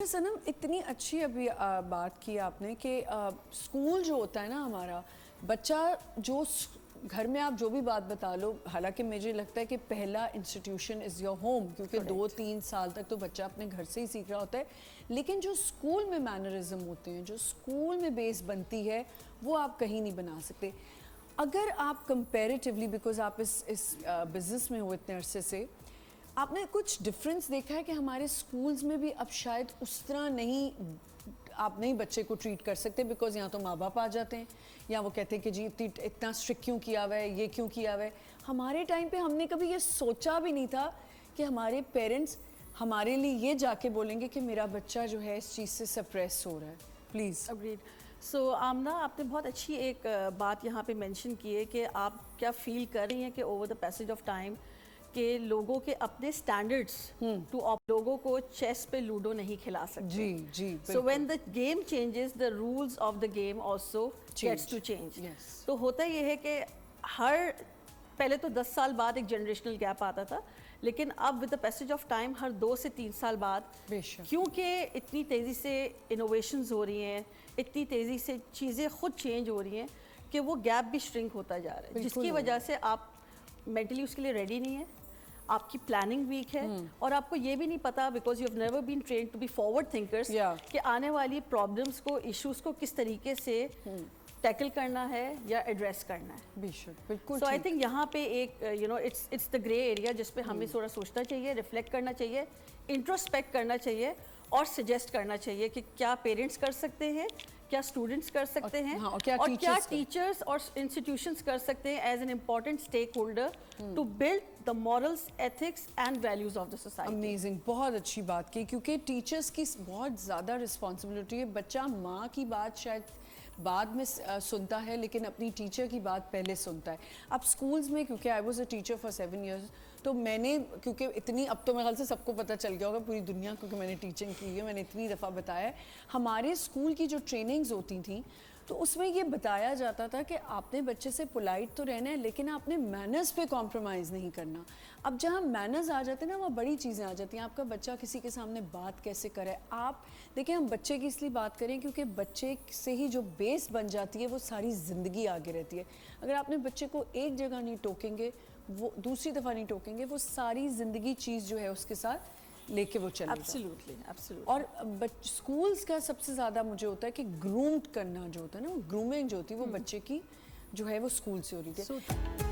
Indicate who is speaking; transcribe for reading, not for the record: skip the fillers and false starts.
Speaker 1: सनम इतनी अच्छी अभी बात की आपने कि स्कूल जो होता है ना हमारा बच्चा जो घर में आप जो भी बात बता लो, हालांकि मुझे लगता है कि पहला इंस्टीट्यूशन इज़ योर होम, क्योंकि 2-3 साल तक तो बच्चा अपने घर से ही सीख रहा होता है, लेकिन जो स्कूल में मैनरिज्म होते हैं, जो स्कूल में बेस बनती है, वो आप कहीं नहीं बना सकते। अगर आप कंपैरेटिवली, बिकॉज आप इस बिज़नेस में हो इतने अरसे से, आपने कुछ डिफरेंस देखा है कि हमारे स्कूल्स में भी अब शायद उस तरह नहीं, आप नहीं बच्चे को ट्रीट कर सकते, बिकॉज यहाँ तो माँ बाप आ जाते हैं या वो कहते हैं कि जी इतना स्ट्रिक्ट क्यों किया हुआ है, ये क्यों किया हुआ है। हमारे टाइम पे हमने कभी ये सोचा भी नहीं था कि हमारे पेरेंट्स हमारे लिए ये जाके बोलेंगे कि मेरा बच्चा जो है इस चीज़ से सप्रेस हो रहा है। प्लीज़।
Speaker 2: अग्रीड। सो आमना, आपने बहुत अच्छी एक बात यहाँ पे मेंशन की है कि आप क्या फील कर रही हैं कि over the passage of time के लोगों के अपने स्टैंडर्ड्स टू लोगों को चेस पे लूडो नहीं खिला सकते।
Speaker 1: जी जी।
Speaker 2: So when the game changes, the rules of the game also gets to change. तो होता ये है कि पहले तो 10 साल बाद एक जनरेशनल गैप आता था, लेकिन अब with the passage of time हर 2 से 3 साल बाद, क्योंकि इतनी तेज़ी से इनोवेशंस हो रही हैं, इतनी तेज़ी से चीज़ें खुद चेंज हो रही हैं कि वो गैप भी श्रिंक होता जा रहा है, जिसकी वजह से आप मेंटली उसके लिए रेडी नहीं है, आपकी प्लानिंग वीक है, और आपको ये भी नहीं पता, because you have never been trained to be forward thinkers, कि आने वाली प्रॉब्लम्स को, इश्यूज को किस तरीके से टैकल करना है या एड्रेस करना है।
Speaker 1: बिल्कुल।
Speaker 2: सो आई थिंक यहाँ पे एक इट्स द ग्रे एरिया जिस पे हमें थोड़ा सोचना चाहिए, रिफ्लेक्ट करना चाहिए, इंट्रोस्पेक्ट करना चाहिए और सजेस्ट करना चाहिए कि क्या पेरेंट्स कर सकते हैं, क्या स्टूडेंट्स कर सकते हैं, और क्या टीचर्स और इंस्टीट्यूशंस कर सकते हैं as an important stakeholder to build the morals, ethics and values of the society.
Speaker 1: Amazing, बहुत अच्छी बात की, क्योंकि टीचर्स की बहुत ज़्यादा रिस्पॉन्सिबिलिटी है। बच्चा माँ की बात शायद बाद में सुनता है, लेकिन अपनी टीचर की बात पहले सुनता है। अब स्कूल्स में, क्योंकि I was a teacher for 7 years, तो मैंने, क्योंकि इतनी, अब तो मेरे ख्याल से सबको पता चल गया होगा पूरी दुनिया, क्योंकि मैंने टीचिंग की है, मैंने इतनी दफ़ा बताया है, हमारे स्कूल की जो ट्रेनिंग्स होती थी तो उसमें ये बताया जाता था कि आपने बच्चे से पोलाइट तो रहना है, लेकिन आपने मैनर्स पे कॉम्प्रोमाइज़ नहीं करना। अब जहाँ मैनर्स आ जाते हैं ना, वहाँ बड़ी चीज़ें आ जाती हैं। आपका बच्चा किसी के सामने बात कैसे करे, आप देखिए, हम बच्चे की इसलिए बात करें क्योंकि बच्चे से ही जो बेस बन जाती है वो सारी ज़िंदगी आगे रहती है। अगर आपने बच्चे को एक जगह नहीं टोकेंगे, वो दूसरी दफ़ा नहीं टोकेंगे, वो सारी ज़िंदगी चीज़ जो है उसके साथ लेके वो चलेगा।
Speaker 2: एब्सोल्युटली।
Speaker 1: और स्कूल्स का सबसे ज़्यादा मुझे होता है कि ग्रूम्ड करना जो होता है ना, वो ग्रूमिंग जो होती है वो बच्चे की जो है वो स्कूल से हो रही थी।